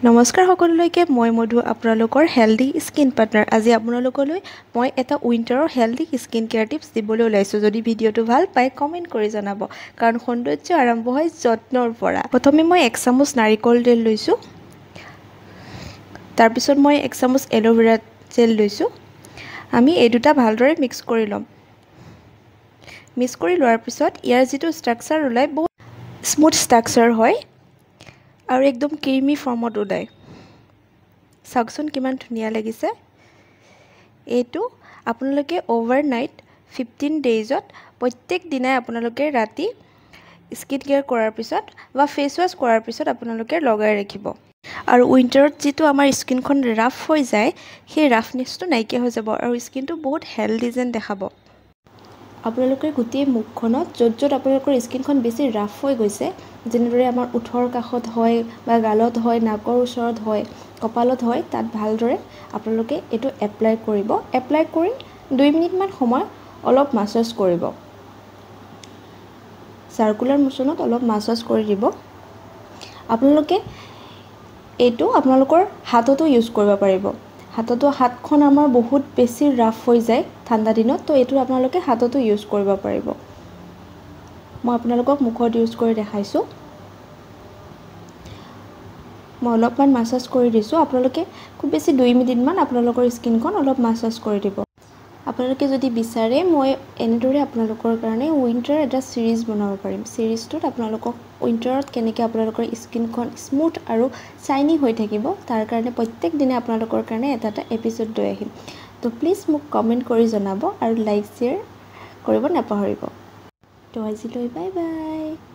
নমস্কাৰ সকলোলৈকে মই মধু আপোনালোকৰ হেল্ডি স্কিন পাৰ্টনাৰ আজি আপোনালোকলৈ মই এটা উইন্টাৰৰ হেল্ডি স্কিন কেয়াৰ টিপছ দিবলৈ ওলাইছোঁ যদি ভিডিঅ'টো ভাল পায় কমেণ্ট কৰি জনাব কাৰণ সৌন্দৰ্য আৰম্ভ হয় যত্নৰ পৰা প্ৰথমে মই 1 চামুচ নাৰিকল তেল লৈছোঁ তাৰ পিছত মই 1 চামুচ এল'ভেৰা জেল লৈছোঁ আমি এই দুটা ভালদৰে মিক্স কৰি ল'ম মিক্স কৰি লোৱাৰ পিছত ইয়াৰ যেটো ষ্ট্ৰাকচাৰ ওলাই বহুত স্মুথ ষ্ট্ৰাকচাৰ হয় আৰু একদম ক্ৰিমি ফৰ্মত ওলাই চাওকচোন কিমান ধুনিয়া লাগিছে এইটো আপোনালোকে ওভাৰনাইট 15 ডেজত প্ৰত্যেক দিনাই আপোনালোকে ৰাতি স্কিন কেয়াৰ কৰাৰ পিছত বা ফেস ওয়াশ কৰাৰ পিছত আপোনালোকে লগাই ৰাখিব আৰু উইন্টাৰত যেটো আমাৰ স্কিনখন ৰাফ হৈ যায় সেই ৰাফনেছটো নাইকিয়া হৈ যাব আৰু স্কিনটো বহুত হেলদি যেন দেখাব আপোনালোকে গোটেই মুখখনত য'ত আপোনালোকৰ স্কিনখন বেছি ৰাফ হৈ গৈছে যেনেদৰে আমাৰ ওঠৰ কাষত হয় বা গালত হয় নাকৰ ওচৰত হয় কপালত হয় তাত ভালদৰে আপোনালোকে এটো এপ্লাই কৰিব এপ্লাই কৰি 2 মিনিট মান সময় অলপ মাসাজ কৰিব সাৰ্কুলাৰ মোচনত অলপ মাসাজ কৰি দিব আপোনালোকে এটো আপোনালোকৰ হাততো ইউজ কৰিব পাৰিব হাততো হাতখন আমাৰ বহুত বেছি ৰাফ হৈ যায় ঠাণ্ডা দিনত তো এটো আপোনালোকে হাততো ইউজ কৰিব পাৰিব মই আপোনালোকক মুখত ইউজ কৰি দেখাইছো মই অলপমান মাসাজ কৰি দিছো আপোনালোকে খুব বেছি 2 মিনিট মান আপোনালোকৰ স্কিনখন অলপ মাসাজ কৰি দিব আপোনালোকে যদি বিচাৰে মই এনেদৰে আপোনালোকৰ কাৰণে উইন্টাৰ এটা সিৰিজ বনাব পাৰিম সিৰিজটোত আপোনালোকক উইন্টাৰত কেনেকৈ আপোনালোকৰ স্কিনখন স্মুথ আৰু শাইনি হৈ থাকিব তাৰ কাৰণে প্ৰত্যেক দিনে আপোনালোকৰ কাৰণে এটা এপিসোড লৈ আহিম তো প্লিজ মোক কমেন্ট কৰি জনাব আৰু লাইক শেয়াৰ কৰিব নাপাহৰিব তো আজিলৈ বাই বাই